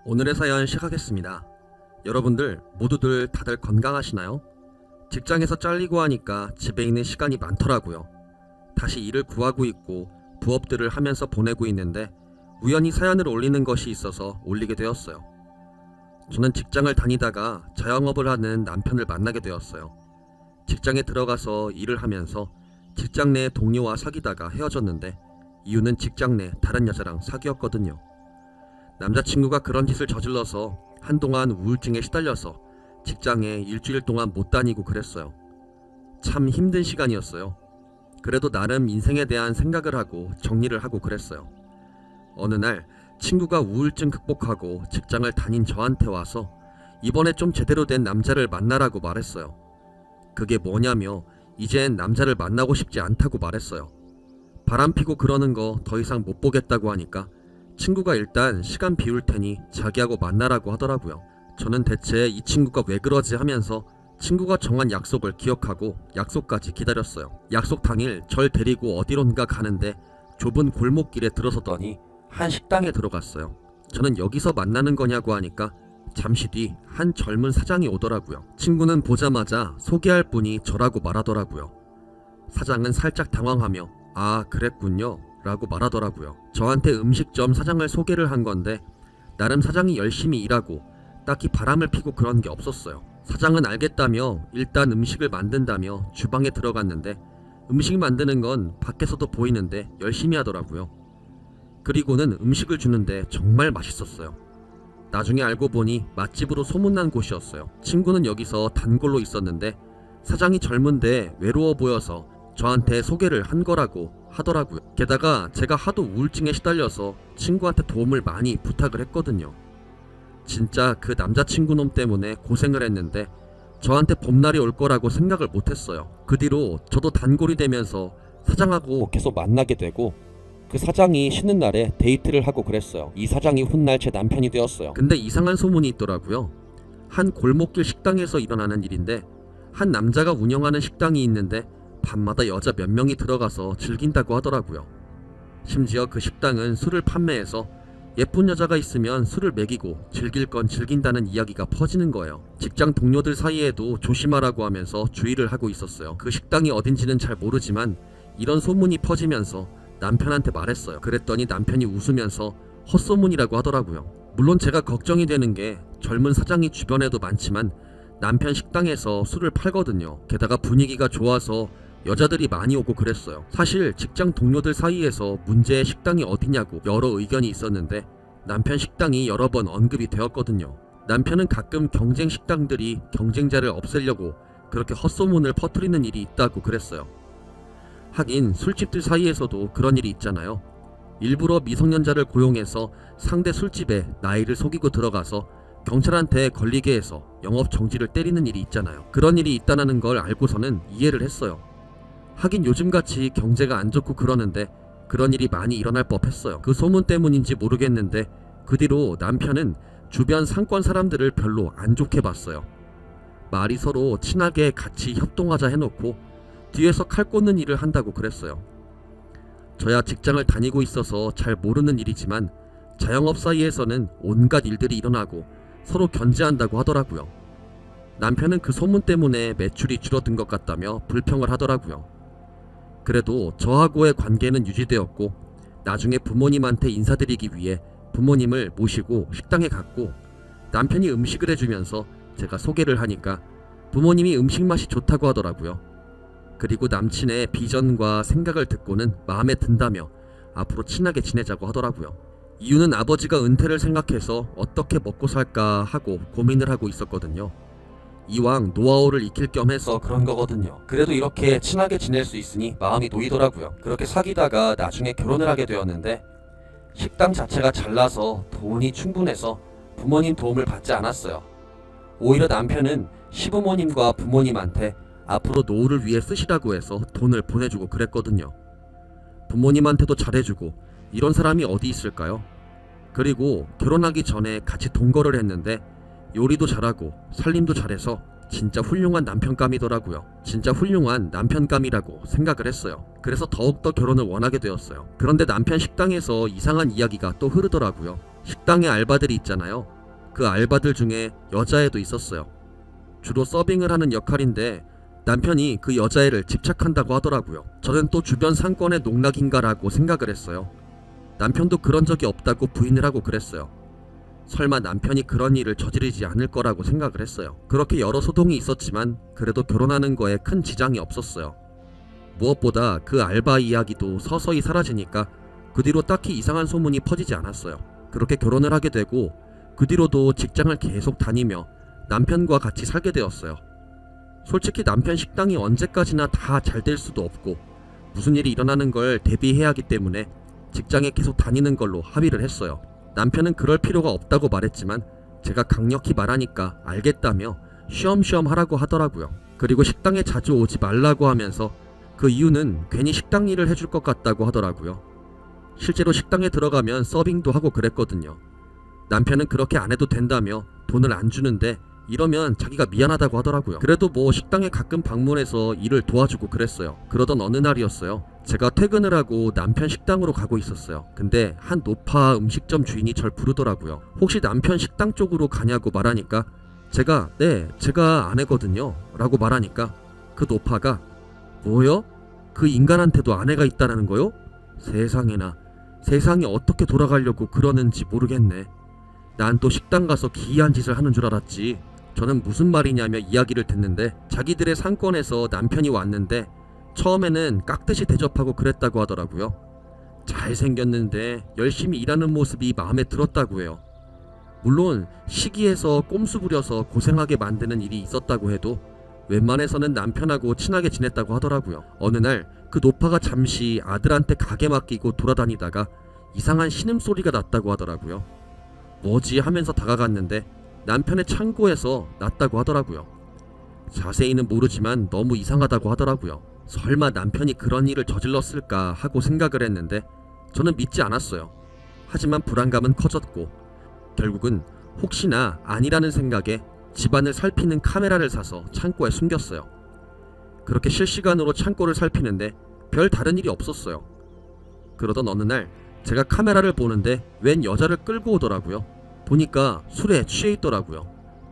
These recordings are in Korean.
오늘의 사연 시작하겠습니다. 여러분들 모두들 다들 건강하시나요? 직장에서 잘리고 하니까 집에 있는 시간이 많더라고요. 다시 일을 구하고 있고 부업들을 하면서 보내고 있는데 우연히 사연을 올리는 것이 있어서 올리게 되었어요. 저는 직장을 다니다가 자영업을 하는 남편을 만나게 되었어요. 직장에 들어가서 일을 하면서 직장 내 동료와 사귀다가 헤어졌는데 이유는 직장 내 다른 여자랑 사귀었거든요. 남자친구가 그런 짓을 저질러서 한동안 우울증에 시달려서 직장에 일주일 동안 못 다니고 그랬어요. 참 힘든 시간이었어요. 그래도 나름 인생에 대한 생각을 하고 정리를 하고 그랬어요. 어느 날 친구가 우울증 극복하고 직장을 다닌 저한테 와서 이번에 좀 제대로 된 남자를 만나라고 말했어요. 그게 뭐냐며 이젠 남자를 만나고 싶지 않다고 말했어요. 바람피고 그러는 거 더 이상 못 보겠다고 하니까 친구가 일단 시간 비울 테니 자기하고 만나라고 하더라고요. 저는 대체 이 친구가 왜 그러지 하면서 친구가 정한 약속을 기억하고 약속까지 기다렸어요. 약속 당일 절 데리고 어디론가 가는데 좁은 골목길에 들어서더니 한 식당에 들어갔어요. 저는 여기서 만나는 거냐고 하니까 잠시 뒤 한 젊은 사장이 오더라고요. 친구는 보자마자 소개할 분이 저라고 말하더라고요. 사장은 살짝 당황하며 아 그랬군요 라고 말하더라고요. 저한테 음식점 사장을 소개를 한 건데 나름 사장이 열심히 일하고 딱히 바람을 피고 그런 게 없었어요. 사장은 알겠다며 일단 음식을 만든다며 주방에 들어갔는데 음식 만드는 건 밖에서도 보이는데 열심히 하더라고요. 그리고는 음식을 주는데 정말 맛있었어요. 나중에 알고 보니 맛집으로 소문난 곳이었어요. 친구는 여기서 단골로 있었는데 사장이 젊은데 외로워 보여서 저한테 소개를 한 거라고 하더라고요. 게다가 제가 하도 우울증에 시달려서 친구한테 도움을 많이 부탁을 했거든요. 진짜 그 남자친구 놈 때문에 고생을 했는데 저한테 봄날이 올 거라고 생각을 못했어요. 그 뒤로 저도 단골이 되면서 사장하고 계속 만나게 되고 그 사장이 쉬는 날에 데이트를 하고 그랬어요. 이 사장이 훗날 제 남편이 되었어요. 근데 이상한 소문이 있더라고요. 한 골목길 식당에서 일어나는 일인데 한 남자가 운영하는 식당이 있는데 밤마다 여자 몇 명이 들어가서 즐긴다고 하더라고요. 심지어 그 식당은 술을 판매해서 예쁜 여자가 있으면 술을 먹이고 즐길 건 즐긴다는 이야기가 퍼지는 거예요. 직장 동료들 사이에도 조심하라고 하면서 주의를 하고 있었어요. 그 식당이 어딘지는 잘 모르지만 이런 소문이 퍼지면서 남편한테 말했어요. 그랬더니 남편이 웃으면서 헛소문이라고 하더라고요. 물론 제가 걱정이 되는 게 젊은 사장이 주변에도 많지만 남편 식당에서 술을 팔거든요. 게다가 분위기가 좋아서 여자들이 많이 오고 그랬어요. 사실 직장 동료들 사이에서 문제의 식당이 어디냐고 여러 의견이 있었는데 남편 식당이 여러 번 언급이 되었거든요. 남편은 가끔 경쟁 식당들이 경쟁자를 없애려고 그렇게 헛소문을 퍼뜨리는 일이 있다고 그랬어요. 하긴 술집들 사이에서도 그런 일이 있잖아요. 일부러 미성년자를 고용해서 상대 술집에 나이를 속이고 들어가서 경찰한테 걸리게 해서 영업 정지를 때리는 일이 있잖아요. 그런 일이 있다는 걸 알고서는 이해를 했어요. 하긴 요즘같이 경제가 안 좋고 그러는데 그런 일이 많이 일어날 법했어요. 그 소문 때문인지 모르겠는데 그 뒤로 남편은 주변 상권 사람들을 별로 안 좋게 봤어요. 말이 서로 친하게 같이 협동하자 해놓고 뒤에서 칼 꽂는 일을 한다고 그랬어요. 저야 직장을 다니고 있어서 잘 모르는 일이지만 자영업 사이에서는 온갖 일들이 일어나고 서로 견제한다고 하더라고요. 남편은 그 소문 때문에 매출이 줄어든 것 같다며 불평을 하더라고요. 그래도 저하고의 관계는 유지되었고 나중에 부모님한테 인사드리기 위해 부모님을 모시고 식당에 갔고 남편이 음식을 해주면서 제가 소개를 하니까 부모님이 음식 맛이 좋다고 하더라고요. 그리고 남친의 비전과 생각을 듣고는 마음에 든다며 앞으로 친하게 지내자고 하더라고요. 이유는 아버지가 은퇴를 생각해서 어떻게 먹고 살까 하고 고민을 하고 있었거든요. 이왕 노하우를 익힐 겸 해서 그런 거거든요. 그래도 이렇게 친하게 지낼 수 있으니 마음이 놓이더라고요. 그렇게 사귀다가 나중에 결혼을 하게 되었는데 식당 자체가 잘나서 돈이 충분해서 부모님 도움을 받지 않았어요. 오히려 남편은 시부모님과 부모님한테 앞으로 노후를 위해 쓰시라고 해서 돈을 보내주고 그랬거든요. 부모님한테도 잘해주고 이런 사람이 어디 있을까요? 그리고 결혼하기 전에 같이 동거를 했는데 요리도 잘하고 살림도 잘해서 진짜 훌륭한 남편감이더라고요. 진짜 훌륭한 남편감이라고 생각을 했어요. 그래서 더욱더 결혼을 원하게 되었어요. 그런데 남편 식당에서 이상한 이야기가 또 흐르더라고요. 식당에 알바들이 있잖아요. 그 알바들 중에 여자애도 있었어요. 주로 서빙을 하는 역할인데 남편이 그 여자애를 집착한다고 하더라고요. 저는 또 주변 상권의 농락인가라고 생각을 했어요. 남편도 그런 적이 없다고 부인을 하고 그랬어요. 설마 남편이 그런 일을 저지르지 않을 거라고 생각을 했어요. 그렇게 여러 소동이 있었지만 그래도 결혼하는 거에 큰 지장이 없었어요. 무엇보다 그 알바 이야기도 서서히 사라지니까 그 뒤로 딱히 이상한 소문이 퍼지지 않았어요. 그렇게 결혼을 하게 되고 그 뒤로도 직장을 계속 다니며 남편과 같이 살게 되었어요. 솔직히 남편 식당이 언제까지나 다 잘 될 수도 없고 무슨 일이 일어나는 걸 대비해야 하기 때문에 직장에 계속 다니는 걸로 합의를 했어요. 남편은 그럴 필요가 없다고 말했지만 제가 강력히 말하니까 알겠다며 쉬엄쉬엄 하라고 하더라고요. 그리고 식당에 자주 오지 말라고 하면서 그 이유는 괜히 식당 일을 해줄 것 같다고 하더라고요. 실제로 식당에 들어가면 서빙도 하고 그랬거든요. 남편은 그렇게 안 해도 된다며 돈을 안 주는데 이러면 자기가 미안하다고 하더라고요. 그래도 뭐 식당에 가끔 방문해서 일을 도와주고 그랬어요. 그러던 어느 날이었어요. 제가 퇴근을 하고 남편 식당으로 가고 있었어요. 근데 한 노파 음식점 주인이 절 부르더라고요. 혹시 남편 식당 쪽으로 가냐고 말하니까 제가 제가 아내거든요 라고 말하니까 그 노파가 뭐요? 그 인간한테도 아내가 있다라는 거요? 세상에나, 세상이 어떻게 돌아가려고 그러는지 모르겠네. 난 또 식당 가서 기이한 짓을 하는 줄 알았지. 저는 무슨 말이냐며 이야기를 듣는데 자기들의 상권에서 남편이 왔는데 처음에는 깍듯이 대접하고 그랬다고 하더라고요. 잘생겼는데 열심히 일하는 모습이 마음에 들었다고 해요. 물론 시기에서 꼼수 부려서 고생하게 만드는 일이 있었다고 해도 웬만해서는 남편하고 친하게 지냈다고 하더라고요. 어느 날 그 노파가 잠시 아들한테 가게 맡기고 돌아다니다가 이상한 신음소리가 났다고 하더라고요. 뭐지 하면서 다가갔는데 남편의 창고에서 났다고 하더라고요. 자세히는 모르지만 너무 이상하다고 하더라고요. 설마 남편이 그런 일을 저질렀을까 하고 생각을 했는데 저는 믿지 않았어요. 하지만 불안감은 커졌고 결국은 혹시나 아니라는 생각에 집안을 살피는 카메라를 사서 창고에 숨겼어요. 그렇게 실시간으로 창고를 살피는데 별 다른 일이 없었어요. 그러던 어느 날 제가 카메라를 보는데 웬 여자를 끌고 오더라고요. 보니까 술에 취해 있더라고요.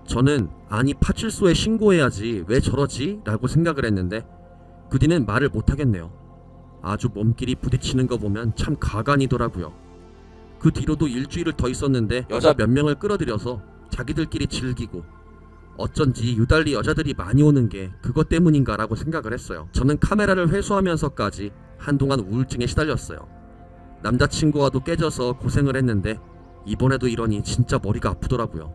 저는 아니 파출소에 신고해야지 왜 저러지? 라고 생각을 했는데 그 뒤는 말을 못하겠네요. 아주 몸끼리 부딪히는 거 보면 참 가관이더라고요. 그 뒤로도 일주일을 더 있었는데 여자 몇 명을 끌어들여서 자기들끼리 즐기고 어쩐지 유달리 여자들이 많이 오는 게 그것 때문인가 라고 생각을 했어요. 저는 카메라를 회수하면서까지 한동안 우울증에 시달렸어요. 남자친구와도 깨져서 고생을 했는데 이번에도 이러니 진짜 머리가 아프더라고요.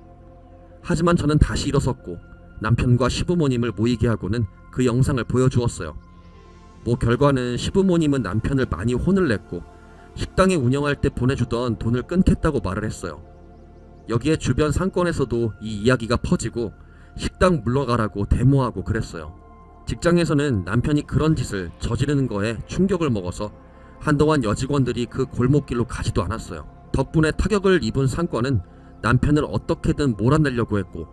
하지만 저는 다시 일어섰고 남편과 시부모님을 모이게 하고는 그 영상을 보여주었어요. 뭐 결과는 시부모님은 남편을 많이 혼을 냈고 식당에 운영할 때 보내주던 돈을 끊겠다고 말을 했어요. 여기에 주변 상권에서도 이 이야기가 퍼지고 식당 물러가라고 데모하고 그랬어요. 직장에서는 남편이 그런 짓을 저지르는 거에 충격을 먹어서 한동안 여직원들이 그 골목길로 가지도 않았어요. 덕분에 타격을 입은 상권은 남편을 어떻게든 몰아내려고 했고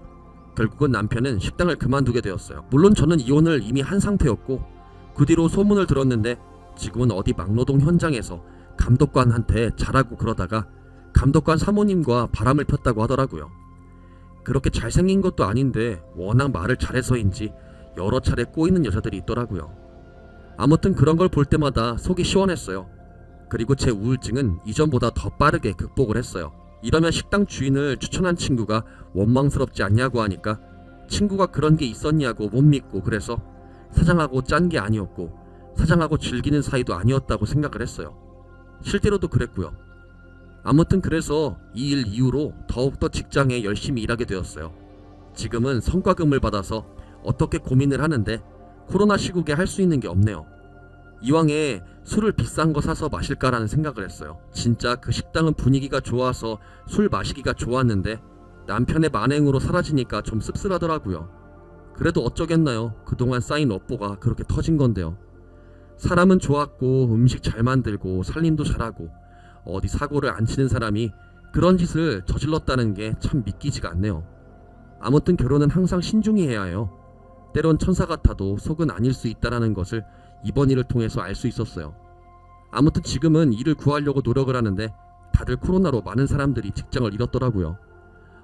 결국은 남편은 식당을 그만두게 되었어요. 물론 저는 이혼을 이미 한 상태였고 그 뒤로 소문을 들었는데 지금은 어디 막노동 현장에서 감독관한테 잘하고 그러다가 감독관 사모님과 바람을 폈다고 하더라고요. 그렇게 잘생긴 것도 아닌데 워낙 말을 잘해서인지 여러 차례 꼬이는 여자들이 있더라고요. 아무튼 그런 걸 볼 때마다 속이 시원했어요. 그리고 제 우울증은 이전보다 더 빠르게 극복을 했어요. 이러면 식당 주인을 추천한 친구가 원망스럽지 않냐고 하니까 친구가 그런 게 있었냐고 못 믿고 그래서 사장하고 짠 게 아니었고 사장하고 즐기는 사이도 아니었다고 생각을 했어요. 실제로도 그랬고요. 아무튼 그래서 이 일 이후로 더욱더 직장에 열심히 일하게 되었어요. 지금은 성과금을 받아서 어떻게 고민을 하는데 코로나 시국에 할 수 있는 게 없네요. 이왕에 술을 비싼 거 사서 마실까라는 생각을 했어요. 진짜 그 식당은 분위기가 좋아서 술 마시기가 좋았는데 남편의 만행으로 사라지니까 좀 씁쓸하더라고요. 그래도 어쩌겠나요. 그동안 쌓인 업보가 그렇게 터진 건데요. 사람은 좋았고 음식 잘 만들고 살림도 잘하고 어디 사고를 안 치는 사람이 그런 짓을 저질렀다는 게 참 믿기지가 않네요. 아무튼 결혼은 항상 신중히 해야 해요. 때론 천사 같아도 속은 아닐 수 있다는 것을 이번 일을 통해서 알 수 있었어요. 아무튼 지금은 일을 구하려고 노력을 하는데 다들 코로나로 많은 사람들이 직장을 잃었더라고요.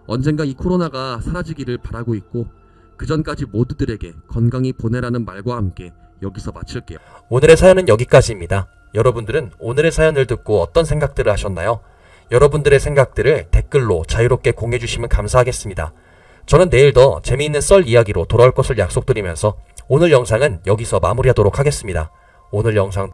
언젠가 이 코로나가 사라지기를 바라고 있고 그 전까지 모두들에게 건강히 보내라는 말과 함께 여기서 마칠게요. 오늘의 사연은 여기까지입니다. 여러분들은 오늘의 사연을 듣고 어떤 생각들을 하셨나요? 여러분들의 생각들을 댓글로 자유롭게 공유해주시면 감사하겠습니다. 저는 내일 더 재미있는 썰 이야기로 돌아올 것을 약속드리면서 오늘 영상은 여기서 마무리하도록 하겠습니다. 오늘 영상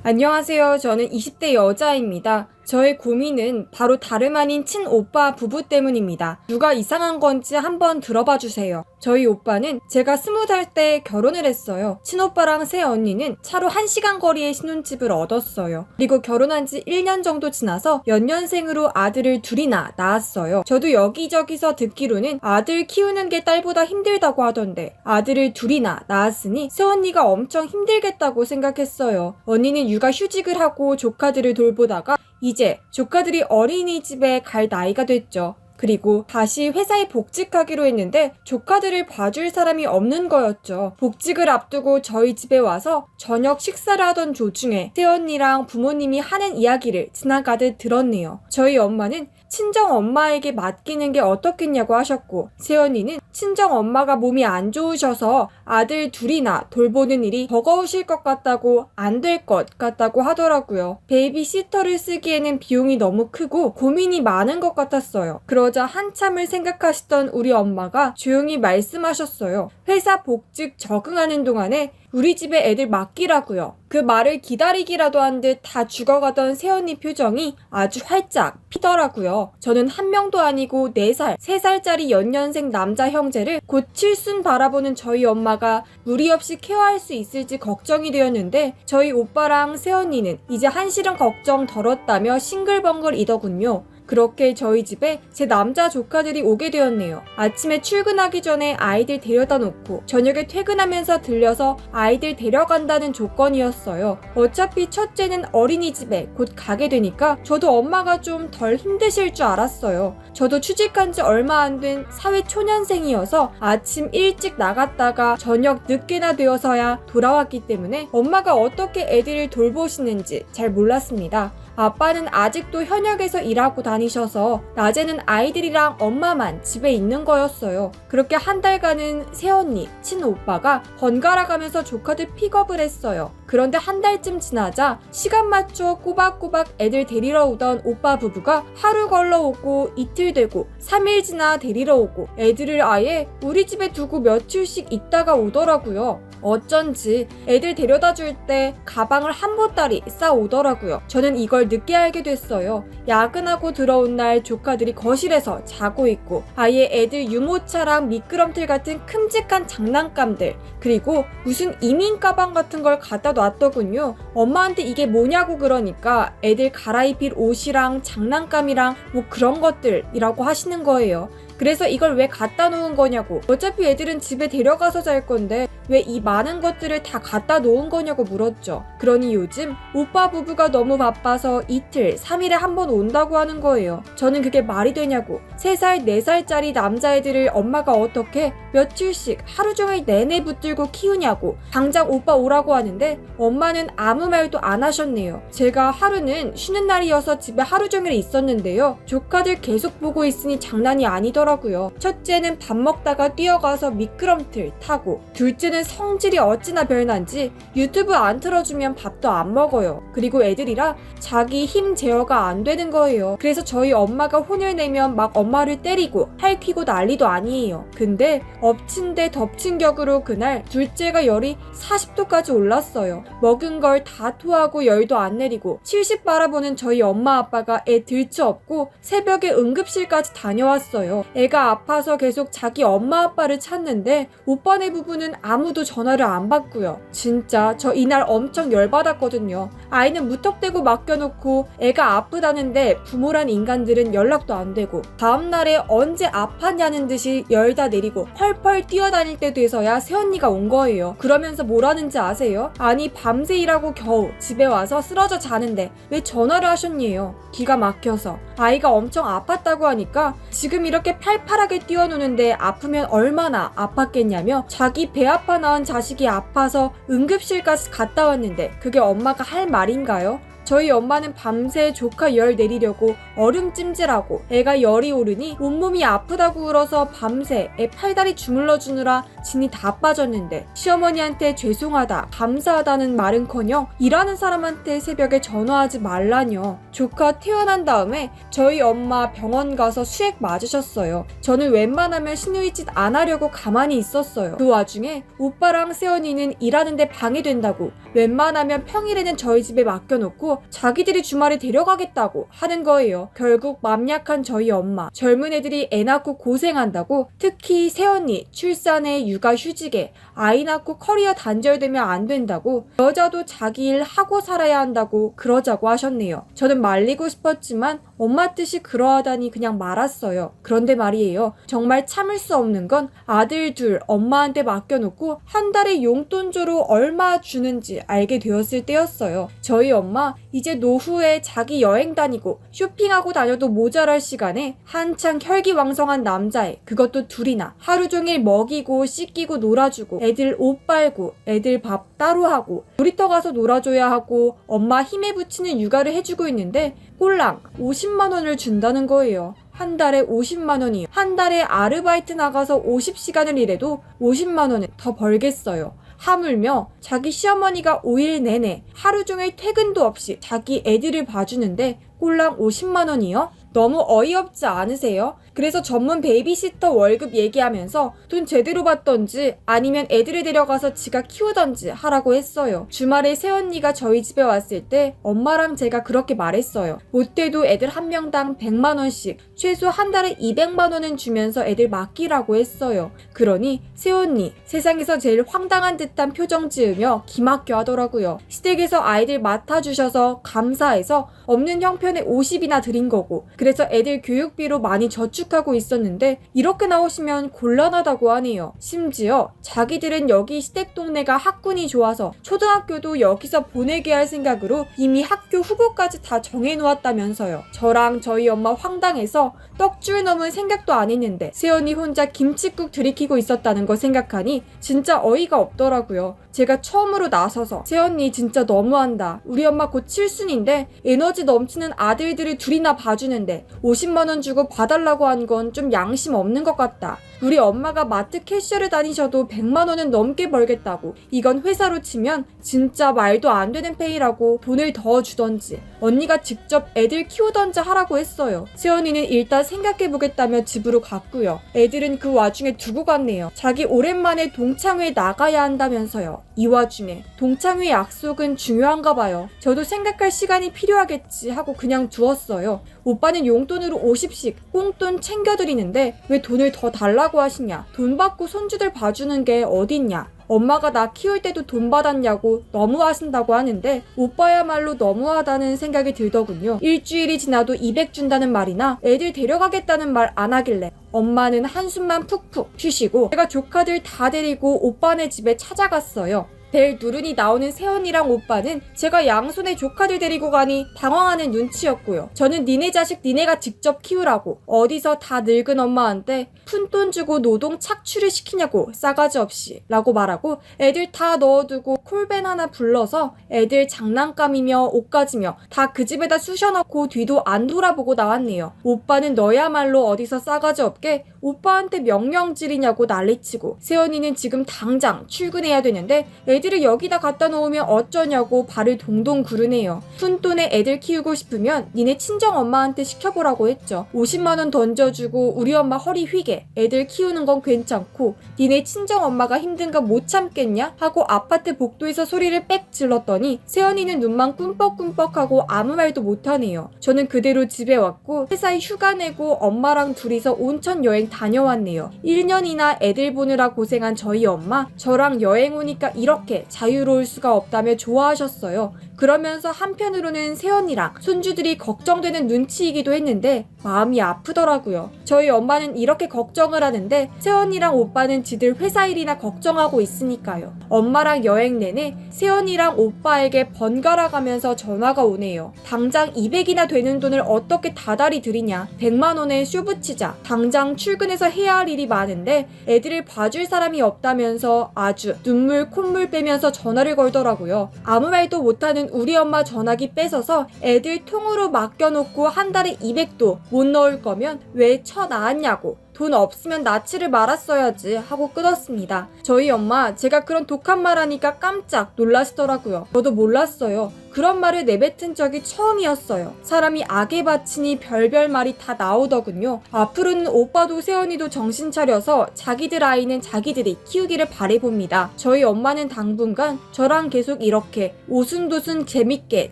안녕하세요. 저는 20대 여자입니다. 저의 고민은 바로 다름 아닌 친오빠 부부 때문입니다. 누가 이상한 건지 한번 들어봐 주세요. 저희 오빠는 제가 20살 때 결혼을 했어요. 친오빠랑 새언니는 차로 1시간 거리에 신혼집을 얻었어요. 그리고 결혼한 지 1년 정도 지나서 연년생으로 아들을 둘이나 낳았어요. 저도 여기저기서 듣기로는 아들 키우는 게 딸보다 힘들다고 하던데 아들을 둘이나 낳았으니 새언니가 엄청 힘들겠다고 생각했어요. 언니는 육아 휴직을 하고 조카들을 돌보다가 이제 조카들이 어린이집에 갈 나이가 됐죠. 그리고 다시 회사에 복직하기로 했는데 조카들을 봐줄 사람이 없는 거였죠. 복직을 앞두고 저희 집에 와서 저녁 식사를 하던 도중에 새언니랑 부모님이 하는 이야기를 지나가듯 들었네요. 저희 엄마는 친정 엄마에게 맡기는 게 어떻겠냐고 하셨고 새언니는 친정 엄마가 몸이 안 좋으셔서 아들 둘이나 돌보는 일이 버거우실 것 같다고 안 될 것 같다고 하더라고요. 베이비시터를 쓰기에는 비용이 너무 크고 고민이 많은 것 같았어요. 그러자 한참을 생각하시던 우리 엄마가 조용히 말씀하셨어요. 회사 복직 적응하는 동안에 우리 집에 애들 맡기라고요. 그 말을 기다리기라도 한 듯 다 죽어가던 새언니 표정이 아주 활짝 피더라고요. 저는 한 명도 아니고 4살, 3살짜리 연년생 남자 형제를 곧 칠순 바라보는 저희 엄마가 무리 없이 케어할 수 있을지 걱정이 되었는데 저희 오빠랑 새언니는 이제 한시름 걱정 덜었다며 싱글벙글이더군요. 그렇게 저희 집에 제 남자 조카들이 오게 되었네요. 아침에 출근하기 전에 아이들 데려다 놓고 저녁에 퇴근하면서 들려서 아이들 데려간다는 조건이었어요. 어차피 첫째는 어린이집에 곧 가게 되니까 저도 엄마가 좀 덜 힘드실 줄 알았어요. 저도 취직한 지 얼마 안 된 사회초년생이어서 아침 일찍 나갔다가 저녁 늦게나 되어서야 돌아왔기 때문에 엄마가 어떻게 애들을 돌보시는지 잘 몰랐습니다. 아빠는 아직도 현역에서 일하고 다니셔서 낮에는 아이들이랑 엄마만 집에 있는 거였어요. 그렇게 한 달간은 새언니, 친오빠가 번갈아 가면서 조카들 픽업을 했어요. 그런데 한 달쯤 지나자 시간 맞춰 꼬박꼬박 애들 데리러 오던 오빠 부부가 하루 걸러 오고 이틀 되고 3일 지나 데리러 오고 애들을 아예 우리 집에 두고 며칠씩 있다가 오더라고요. 어쩐지 애들 데려다 줄 때 가방을 한 보따리 싸오더라고요. 저는 이걸 늦게 알게 됐어요. 야근하고 들어온 날 조카들이 거실에서 자고 있고 아예 애들 유모차랑 미끄럼틀 같은 큼직한 장난감들 그리고 무슨 이민 가방 같은 걸 갖다 놨더군요. 엄마한테 이게 뭐냐고 그러니까 애들 갈아입힐 옷이랑 장난감이랑 뭐 그런 것들이라고 하시는 거예요. 그래서 이걸 왜 갖다 놓은 거냐고 어차피 애들은 집에 데려가서 잘 건데 왜 이 많은 것들을 다 갖다 놓은 거냐고 물었죠. 그러니 요즘 오빠 부부가 너무 바빠서 이틀, 3일에 한 번 온다고 하는 거예요. 저는 그게 말이 되냐고 3살, 4살짜리 남자애들을 엄마가 어떻게 며칠씩 하루 종일 내내 붙들고 키우냐고 당장 오빠 오라고 하는데 엄마는 아무 말도 안 하셨네요. 제가 하루는 쉬는 날이어서 집에 하루 종일 있었는데요. 조카들 계속 보고 있으니 장난이 아니더라고요. 첫째는 밥 먹다가 뛰어가서 미끄럼틀 타고 둘째는 성질이 어찌나 별난지 유튜브 안 틀어주면 밥도 안 먹어요. 그리고 애들이라 자기 힘 제어가 안 되는 거예요. 그래서 저희 엄마가 혼을 내면 막 엄마를 때리고 할퀴고 난리도 아니에요. 근데 엎친 데 덮친 격으로 그날 둘째가 열이 40도까지 올랐어요. 먹은 걸 다 토하고 열도 안 내리고 70 바라보는 저희 엄마 아빠가 애 들쳐업고 새벽에 응급실까지 다녀왔어요. 애가 아파서 계속 자기 엄마 아빠를 찾는데 오빠네 부부는 아무도 전화를 안 받고요. 진짜 저 이날 엄청 열받았거든요. 아이는 무턱대고 맡겨놓고 애가 아프다는데 부모란 인간들은 연락도 안 되고 다음날에 언제 아팠냐는 듯이 열다 내리고 펄펄 뛰어다닐 때 돼서야 새언니가 온 거예요. 그러면서 뭐라는지 아세요? 아니 밤새 일하고 겨우 집에 와서 쓰러져 자는데 왜 전화를 하셨니에요? 기가 막혀서. 아이가 엄청 아팠다고 하니까 지금 이렇게 팔팔하게 뛰어노는데 아프면 얼마나 아팠겠냐며 자기 배 아파 낳은 자식이 아파서 응급실까지 갔다 왔는데 그게 엄마가 할 말인가요? 저희 엄마는 밤새 조카 열 내리려고 얼음 찜질하고 애가 열이 오르니 온몸이 아프다고 울어서 밤새 애 팔다리 주물러 주느라 진이 다 빠졌는데 시어머니한테 죄송하다 감사하다는 말은커녕 일하는 사람한테 새벽에 전화하지 말라뇨. 조카 태어난 다음에 저희 엄마 병원 가서 수액 맞으셨어요. 저는 웬만하면 신우이짓 안 하려고 가만히 있었어요. 그 와중에 오빠랑 세연이는 일하는데 방해된다고 웬만하면 평일에는 저희 집에 맡겨놓고 자기들이 주말에 데려가겠다고 하는 거예요. 결국 맘 약한 저희 엄마, 젊은 애들이 애 낳고 고생한다고, 특히 세연이 출산에 육아휴직에 아이 낳고 커리어 단절되면 안 된다고, 여자도 자기 일 하고 살아야 한다고 그러자고 하셨네요. 저는 말리고 싶었지만 엄마 뜻이 그러하다니 그냥 말았어요. 그런데 말이에요. 정말 참을 수 없는 건 아들 둘 엄마한테 맡겨놓고 한 달에 용돈조로 얼마 주는지 알게 되었을 때였어요. 저희 엄마 이제 노후에 자기 여행 다니고 쇼핑하고 다녀도 모자랄 시간에 한창 혈기왕성한 남자애, 그것도 둘이나 하루 종일 먹이고 씻기고 놀아주고 애들 옷 빨고 애들 밥 따로 하고 놀이터 가서 놀아줘야 하고 엄마 힘에 부치는 육아를 해주고 있는데 꼴랑 50만 원을 준다는 거예요. 한 달에 50만 원이요. 한 달에 아르바이트 나가서 50시간을 일해도 50만 원은 더 벌겠어요. 하물며 자기 시어머니가 5일 내내 하루 종일 퇴근도 없이 자기 애들을 봐주는데 꼴랑 50만 원이요? 너무 어이없지 않으세요? 그래서 전문 베이비시터 월급 얘기하면서 돈 제대로 받던지 아니면 애들을 데려가서 지가 키우던지 하라고 했어요. 주말에 새언니가 저희 집에 왔을 때 엄마랑 제가 그렇게 말했어요. 못해도 애들 한 명당 100만 원씩 최소 한 달에 200만 원은 주면서 애들 맡기라고 했어요. 그러니 새언니 세상에서 제일 황당한 듯한 표정 지으며 기막혀 하더라고요. 시댁에서 아이들 맡아주셔서 감사해서 없는 형편에 50이나 드린 거고, 그래서 애들 교육비로 많이 저축하고 있었는데 이렇게 나오시면 곤란하다고 하네요. 심지어 자기들은 여기 시댁 동네가 학군이 좋아서 초등학교도 여기서 보내게 할 생각으로 이미 학교 후보까지 다 정해놓았다면서요. 저랑 저희 엄마 황당해서 떡줄 넘은 생각도 안 했는데 세연이 혼자 김칫국 들이키고 있었다는 거 생각하니 진짜 어이가 없더라고요. 제가 처음으로 나서서 세연이 진짜 너무한다. 우리 엄마 곧 칠순인데 에너지 넘치는 아들들을 둘이나 봐주는데 50만 원 주고 봐달라고 한 건 좀 양심 없는 것 같다. 우리 엄마가 마트 캐셔를 다니셔도 100만 원은 넘게 벌겠다고. 이건 회사로 치면 진짜 말도 안 되는 페이라고 돈을 더 주던지 언니가 직접 애들 키우던지 하라고 했어요. 세연이는 일단 생각해보겠다며 집으로 갔고요. 애들은 그 와중에 두고 갔네요. 자기 오랜만에 동창회에 나가야 한다면서요. 이 와중에 동창회 약속은 중요한가 봐요. 저도 생각할 시간이 필요하겠지 하고 그냥 두었어요. 오빠는 용돈으로 50씩 꽁돈 챙겨드리는데 왜 돈을 더 달라고 하시냐. 돈 받고 손주들 봐주는 게 어딨냐. 엄마가 나 키울 때도 돈 받았냐고 너무하신다고 하는데 오빠야말로 너무하다는 생각이 들더군요. 일주일이 지나도 200 준다는 말이나 애들 데려가겠다는 말 안 하길래 엄마는 한숨만 푹푹 쉬시고 제가 조카들 다 데리고 오빠네 집에 찾아갔어요. 벨 누르니 나오는 세연이랑 오빠는 제가 양손에 조카들 데리고 가니 당황하는 눈치였고요. 저는 니네 자식 니네가 직접 키우라고 어디서 다 늙은 엄마한테 푼돈 주고 노동 착취를 시키냐고 싸가지 없이 라고 말하고 애들 다 넣어두고 콜밴 하나 불러서 애들 장난감이며 옷가지며 다 그 집에다 쑤셔넣고 뒤도 안 돌아보고 나왔네요. 오빠는 너야말로 어디서 싸가지 없게 오빠한테 명령질이냐고 난리치고 세연이는 지금 당장 출근해야 되는데 애들을 여기다 갖다 놓으면 어쩌냐고 발을 동동 구르네요. 푼돈에 애들 키우고 싶으면 니네 친정엄마한테 시켜보라고 했죠. 50만 원 던져주고 우리 엄마 허리 휘게 애들 키우는 건 괜찮고 니네 친정엄마가 힘든 거 못 참겠냐? 하고 아파트 복도에서 소리를 빽 질렀더니 세연이는 눈만 꿈뻑꿈뻑하고 아무 말도 못하네요. 저는 그대로 집에 왔고 회사에 휴가 내고 엄마랑 둘이서 온천 여행 다녀왔네요. 1년이나 애들 보느라 고생한 저희 엄마, 저랑 여행 오니까 이렇게 자유로울 수가 없다며 좋아하셨어요. 그러면서 한편으로는 세연이랑 손주들이 걱정되는 눈치이기도 했는데 마음이 아프더라고요. 저희 엄마는 이렇게 걱정을 하는데 세연이랑 오빠는 지들 회사 일이나 걱정하고 있으니까요. 엄마랑 여행 내내 세연이랑 오빠에게 번갈아 가면서 전화가 오네요. 당장 200이나 되는 돈을 어떻게 다달이 드리냐. 100만 원에 쇼 붙이자. 당장 출근해서 해야 할 일이 많은데 애들을 봐줄 사람이 없다면서 아주 눈물 콧물 빼면서 전화를 걸더라고요. 아무 말도 못하는 저는 우리 엄마 전화기 뺏어서 애들 통으로 맡겨놓고 한 달에 200도 못 넣을 거면 왜 쳐 낳았냐고, 돈 없으면 낳지를 말았어야지 하고 끊었습니다. 저희 엄마 제가 그런 독한 말 하니까 깜짝 놀라시더라고요. 저도 몰랐어요. 그런 말을 내뱉은 적이 처음이었어요. 사람이 악에 바치니 별별 말이 다 나오더군요. 앞으로는 오빠도 세연이도 정신 차려서 자기들 아이는 자기들이 키우기를 바라봅니다. 저희 엄마는 당분간 저랑 계속 이렇게 오순도순 재밌게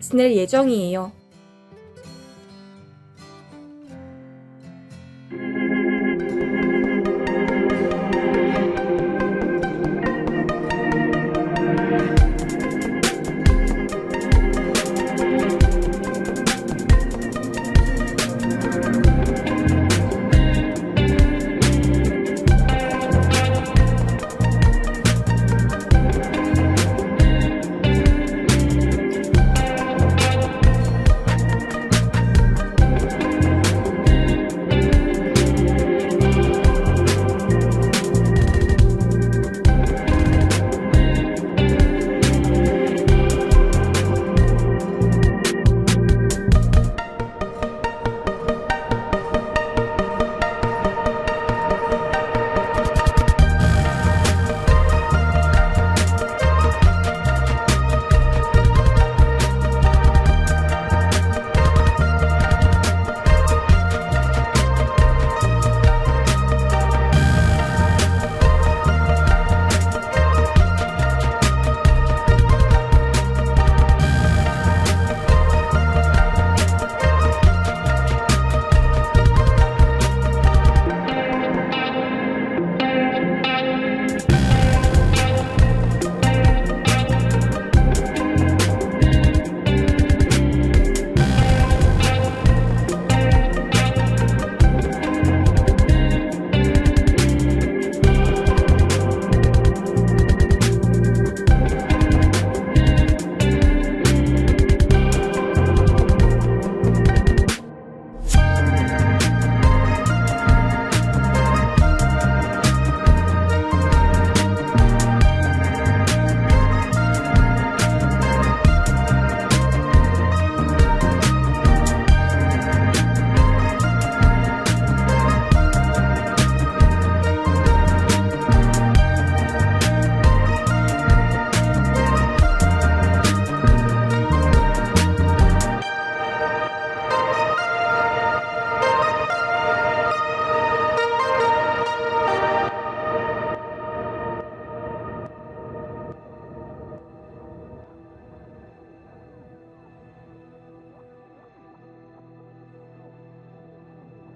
지낼 예정이에요.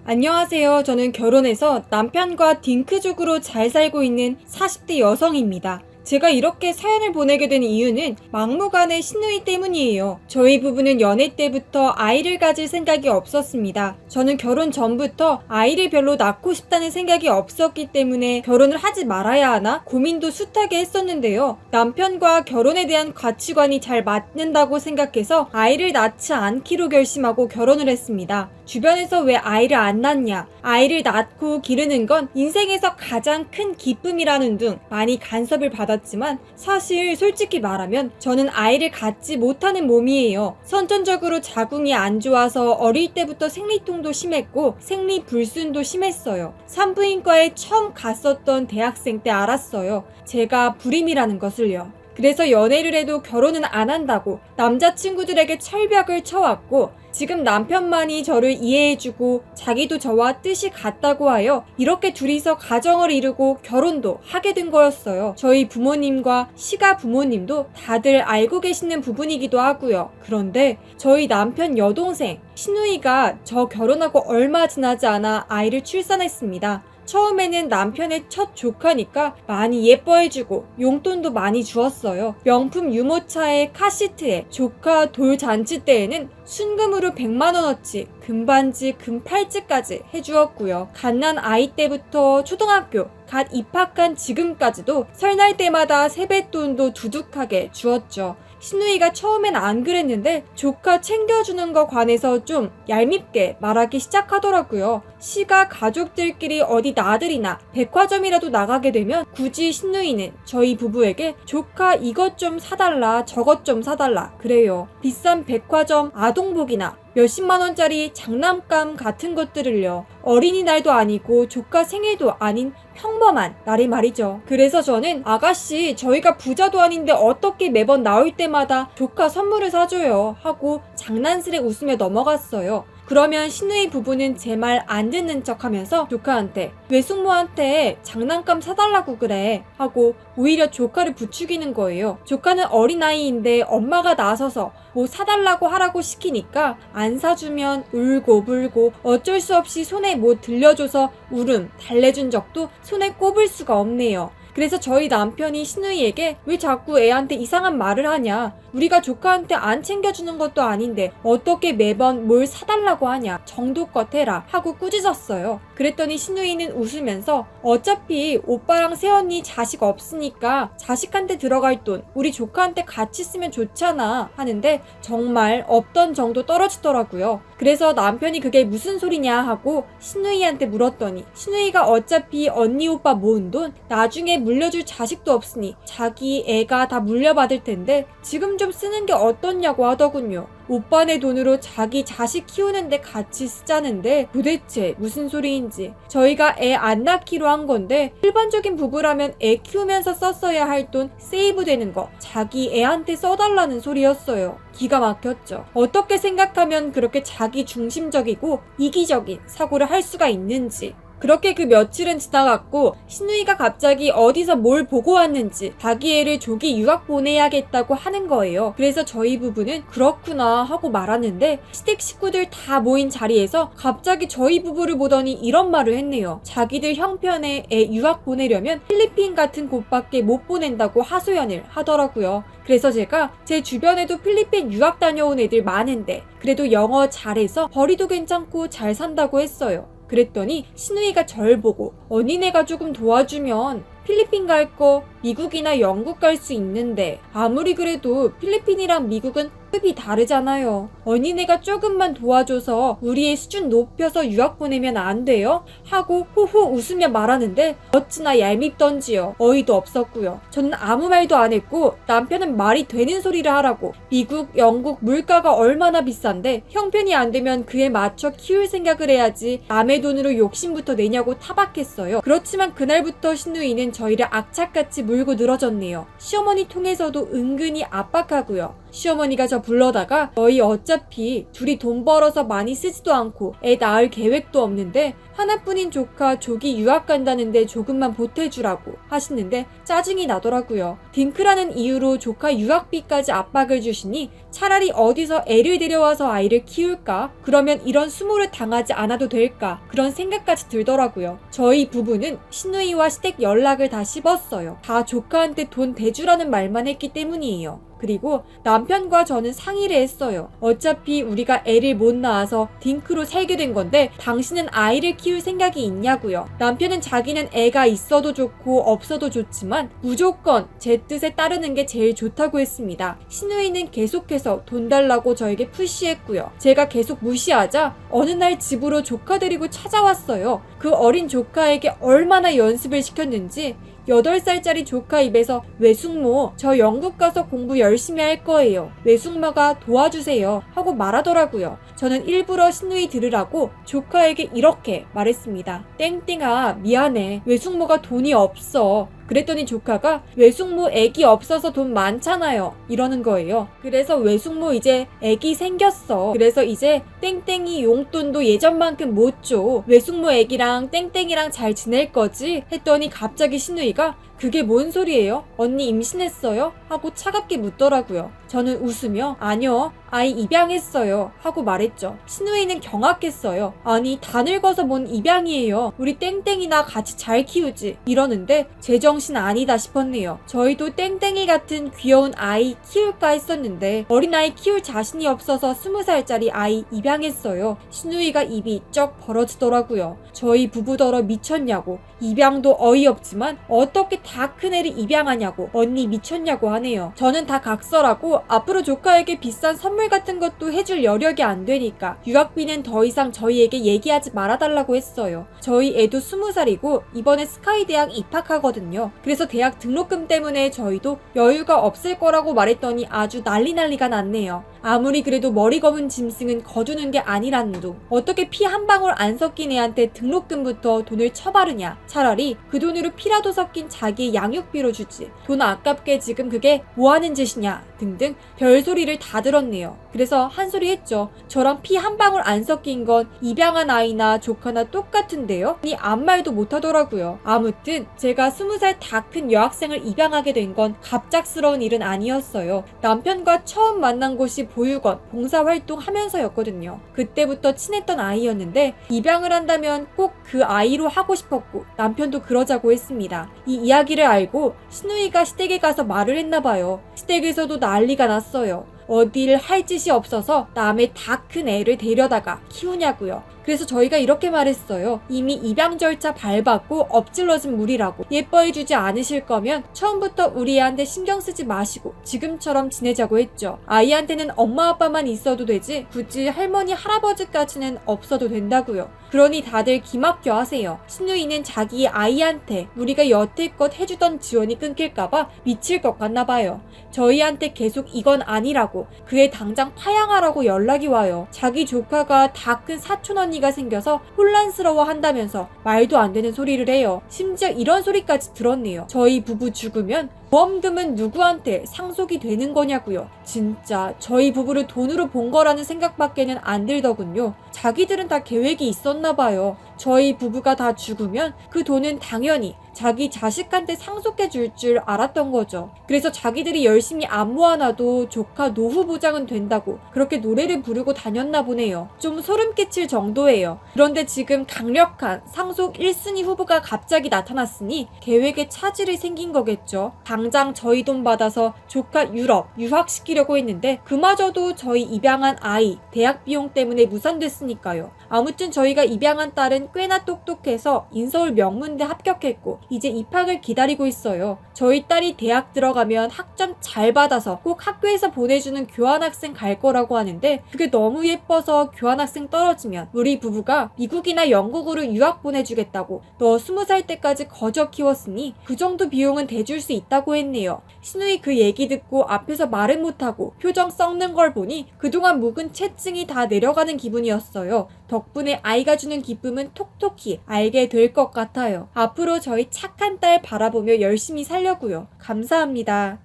안녕하세요. 저는 결혼해서 남편과 딩크족으로 잘 살고 있는 40대 여성입니다. 제가 이렇게 사연을 보내게 된 이유는 막무가내 신우이 때문이에요. 저희 부부는 연애 때부터 아이를 가질 생각이 없었습니다. 저는 결혼 전부터 아이를 별로 낳고 싶다는 생각이 없었기 때문에 결혼을 하지 말아야 하나 고민도 숱하게 했었는데요. 남편과 결혼에 대한 가치관이 잘 맞는다고 생각해서 아이를 낳지 않기로 결심하고 결혼을 했습니다. 주변에서 왜 아이를 안 낳냐, 아이를 낳고 기르는 건 인생에서 가장 큰 기쁨이라는 등 많이 간섭을 받았지만 사실 솔직히 말하면 저는 아이를 갖지 못하는 몸이에요. 선천적으로 자궁이 안 좋아서 어릴 때부터 생리통도 심했고 생리불순도 심했어요. 산부인과에 처음 갔었던 대학생 때 알았어요. 제가 불임이라는 것을요. 그래서 연애를 해도 결혼은 안 한다고 남자친구들에게 철벽을 쳐왔고 지금 남편만이 저를 이해해주고 자기도 저와 뜻이 같다고 하여 이렇게 둘이서 가정을 이루고 결혼도 하게 된 거였어요. 저희 부모님과 시가 부모님도 다들 알고 계시는 부분이기도 하고요. 그런데 저희 남편 여동생 신우이가 저 결혼하고 얼마 지나지 않아 아이를 출산했습니다. 처음에는 남편의 첫 조카니까 많이 예뻐해주고 용돈도 많이 주었어요. 명품 유모차에 카시트에 조카 돌잔치 때에는 순금으로 100만원어치 금반지 금팔찌까지 해주었고요. 갓난 아이 때부터 초등학교 갓 입학한 지금까지도 설날 때마다 세뱃돈도 두둑하게 주었죠. 신우이가 처음엔 안 그랬는데 조카 챙겨주는 거 관해서 좀 얄밉게 말하기 시작하더라고요. 시가 가족들끼리 어디 나들이나 백화점이라도 나가게 되면 굳이 신우이는 저희 부부에게 조카 이것 좀 사달라 저것 좀 사달라 그래요. 비싼 백화점 아동복이나 몇십만 원짜리 장난감 같은 것들을요. 어린이날도 아니고 조카 생일도 아닌 평범한 날이 말이죠. 그래서 저는 아가씨 저희가 부자도 아닌데 어떻게 매번 나올 때마다 조카 선물을 사줘요 하고 장난스레 웃으며 넘어갔어요. 그러면 신우이 부부는 제 말 안 듣는 척 하면서 조카한테 외숙모한테 장난감 사달라고 그래 하고 오히려 조카를 부추기는 거예요. 조카는 어린아이인데 엄마가 나서서 뭐 사달라고 하라고 시키니까 안 사주면 울고 불고 어쩔 수 없이 손에 뭐 들려줘서 울음 달래준 적도 손에 꼽을 수가 없네요. 그래서 저희 남편이 신우이에게 왜 자꾸 애한테 이상한 말을 하냐, 우리가 조카한테 안 챙겨주는 것도 아닌데 어떻게 매번 뭘 사달라고 하냐, 정도껏 해라 하고 꾸짖었어요. 그랬더니 신우이는 웃으면서 어차피 오빠랑 새언니 자식 없으니까 자식한테 들어갈 돈 우리 조카한테 같이 쓰면 좋잖아 하는데 정말 없던 정도 떨어지더라고요. 그래서 남편이 그게 무슨 소리냐 하고 신우이한테 물었더니 신우이가 어차피 언니 오빠 모은 돈 나중에 물려줄 자식도 없으니 자기 애가 다 물려받을 텐데 지금 좀 쓰는 게 어떻냐고 하더군요. 오빠네 돈으로 자기 자식 키우는데 같이 쓰자는데 도대체 무슨 소리인지. 저희가 애 안 낳기로 한 건데 일반적인 부부라면 애 키우면서 썼어야 할 돈 세이브 되는 거 자기 애한테 써달라는 소리였어요. 기가 막혔죠. 어떻게 생각하면 그렇게 자기 중심적이고 이기적인 사고를 할 수가 있는지. 그렇게 그 며칠은 지나갔고 신우이가 갑자기 어디서 뭘 보고 왔는지 자기 애를 조기 유학 보내야겠다고 하는 거예요. 그래서 저희 부부는 그렇구나 하고 말았는데 시댁 식구들 다 모인 자리에서 갑자기 저희 부부를 보더니 이런 말을 했네요. 자기들 형편에 애 유학 보내려면 필리핀 같은 곳밖에 못 보낸다고 하소연을 하더라고요. 그래서 제가 제 주변에도 필리핀 유학 다녀온 애들 많은데 그래도 영어 잘해서 벌이도 괜찮고 잘 산다고 했어요. 그랬더니 신우이가 절 보고 언니네가 조금 도와주면 필리핀 갈 거 미국이나 영국 갈 수 있는데 아무리 그래도 필리핀이랑 미국은 급이 다르잖아요. 언니네가 조금만 도와줘서 우리의 수준 높여서 유학 보내면 안 돼요? 하고 호호 웃으며 말하는데 어찌나 얄밉던지요. 어이도 없었고요. 저는 아무 말도 안 했고 남편은 말이 되는 소리를 하라고 미국, 영국 물가가 얼마나 비싼데 형편이 안 되면 그에 맞춰 키울 생각을 해야지 남의 돈으로 욕심부터 내냐고 타박했어요. 그렇지만 그날부터 신우이는 저희를 악착같이 물고 늘어졌네요. 시어머니 통해서도 은근히 압박하고요. 시어머니가 저 불러다가 너희 어차피 둘이 돈 벌어서 많이 쓰지도 않고 애 낳을 계획도 없는데 하나뿐인 조카 조기 유학 간다는데 조금만 보태주라고 하시는데 짜증이 나더라고요. 딩크라는 이유로 조카 유학비까지 압박을 주시니 차라리 어디서 애를 데려와서 아이를 키울까? 그러면 이런 수모를 당하지 않아도 될까? 그런 생각까지 들더라고요. 저희 부부는 신우이와 시댁 연락을 다 씹었어요. 다 조카한테 돈 대주라는 말만 했기 때문이에요. 그리고 남편과 저는 상의를 했어요. 어차피 우리가 애를 못 낳아서 딩크로 살게 된 건데 당신은 아이를 키울 생각이 있냐고요. 남편은 자기는 애가 있어도 좋고 없어도 좋지만 무조건 제 뜻에 따르는 게 제일 좋다고 했습니다. 신우이는 계속해서 돈 달라고 저에게 푸시했고요. 제가 계속 무시하자 어느 날 집으로 조카 데리고 찾아왔어요. 그 어린 조카에게 얼마나 연습을 시켰는지 8살짜리 조카 입에서 외숙모 저 영국 가서 공부 열심히 할 거예요. 외숙모가 도와주세요 하고 말하더라고요. 저는 일부러 신우이 들으라고 조카에게 이렇게 말했습니다. 땡땡아 미안해. 외숙모가 돈이 없어. 그랬더니 조카가 외숙모 애기 없어서 돈 많잖아요 이러는 거예요. 그래서 외숙모 이제 애기 생겼어. 그래서 이제 땡땡이 용돈도 예전만큼 못 줘. 외숙모 애기랑 땡땡이랑 잘 지낼 거지? 했더니 갑자기 신우이가 그게 뭔 소리예요? 언니 임신했어요? 하고 차갑게 묻더라고요. 저는 웃으며 아니요 아이 입양했어요 하고 말했죠. 신우이는 경악했어요. 아니 다 늙어서 뭔 입양이에요. 우리 땡땡이나 같이 잘 키우지 이러는데 제정신 아니다 싶었네요. 저희도 땡땡이 같은 귀여운 아이 키울까 했었는데 어린아이 키울 자신이 없어서 20살짜리 아이 입양했어요. 신우이가 입이 쩍 벌어지더라고요. 저희 부부더러 미쳤냐고. 입양도 어이없지만 어떻게 다 큰 애를 입양하냐고, 언니 미쳤냐고 하네요. 저는 다 각설하고 앞으로 조카에게 비싼 선물 같은 것도 해줄 여력이 안 되니까 유학비는 더 이상 저희에게 얘기하지 말아달라고 했어요. 저희 애도 20살이고 이번에 스카이 대학 입학하거든요. 그래서 대학 등록금 때문에 저희도 여유가 없을 거라고 말했더니 아주 난리가 났네요. 아무리 그래도 머리 검은 짐승은 거두는 게 아니란 둥. 어떻게 피 한 방울 안 섞인 애한테 등록금부터 돈을 쳐바르냐. 차라리 그 돈으로 피라도 섞인 자기의 양육비로 주지. 돈 아깝게 지금 그게 뭐하는 짓이냐 등등 별소리를 다 들었네요. 그래서 한 소리 했죠. 저랑 피 한 방울 안 섞인 건 입양한 아이나 조카나 똑같은데요? 아니 아무 말도 못하더라고요. 아무튼 제가 20살 다 큰 여학생을 입양하게 된 건 갑작스러운 일은 아니었어요. 남편과 처음 만난 곳이 보육원 봉사활동 하면서였거든요. 그때부터 친했던 아이였는데 입양을 한다면 꼭 그 아이로 하고 싶었고 남편도 그러자고 했습니다. 이 이야기를 알고 신우이가 시댁에 가서 말을 했나봐요. 시댁에서도 난리가 났어요. 어딜 할 짓이 없어서 남의 다 큰 애를 데려다가 키우냐고요. 그래서 저희가 이렇게 말했어요. 이미 입양 절차 밟았고 엎질러진 물이라고. 예뻐해주지 않으실 거면 처음부터 우리 애한테 신경 쓰지 마시고 지금처럼 지내자고 했죠. 아이한테는 엄마 아빠만 있어도 되지 굳이 할머니 할아버지까지는 없어도 된다고요. 그러니 다들 기막혀 하세요. 신우이는 자기 아이한테 우리가 여태껏 해주던 지원이 끊길까봐 미칠 것 같나봐요. 저희한테 계속 이건 아니라고 그애 당장 파양하라고 연락이 와요. 자기 조카가 다 큰 사촌 언니가 생겨서 혼란스러워 한다면서 말도 안 되는 소리를 해요. 심지어 이런 소리까지 들었네요. 저희 부부 죽으면 보험금은 누구한테 상속이 되는 거냐고요. 진짜 저희 부부를 돈으로 본 거라는 생각밖에는 안 들더군요. 자기들은 다 계획이 있었나 봐요. 저희 부부가 다 죽으면 그 돈은 당연히 자기 자식한테 상속해 줄 줄 알았던 거죠. 그래서 자기들이 열심히 안 모아놔도 조카 노후 보장은 된다고 그렇게 노래를 부르고 다녔나 보네요. 좀 소름 끼칠 정도예요. 그런데 지금 강력한 상속 1순위 후보가 갑자기 나타났으니 계획에 차질이 생긴 거겠죠. 당장 저희 돈 받아서 조카 유럽 유학시키려고 했는데 그마저도 저희 입양한 아이 대학 비용 때문에 무산됐으니까요. 아무튼 저희가 입양한 딸은 꽤나 똑똑해서 인서울 명문대 합격했고 이제 입학을 기다리고 있어요. 저희 딸이 대학 들어가면 학점 잘 받아서 꼭 학교에서 보내주는 교환학생 갈 거라고 하는데 그게 너무 예뻐서 교환학생 떨어지면 우리 부부가 미국이나 영국으로 유학 보내주겠다고 너 20살 때까지 거저 키웠으니 그 정도 비용은 대줄 수 있다고 했네요. 신우이 그 얘기 듣고 앞에서 말은 못하고 표정 썩는 걸 보니 그동안 묵은 채증이 다 내려가는 기분이었어요. 덕분에 아이가 주는 기쁨은 톡톡히 알게 될 것 같아요. 앞으로 저희 착한 딸 바라보며 열심히 살려고요. 감사합니다.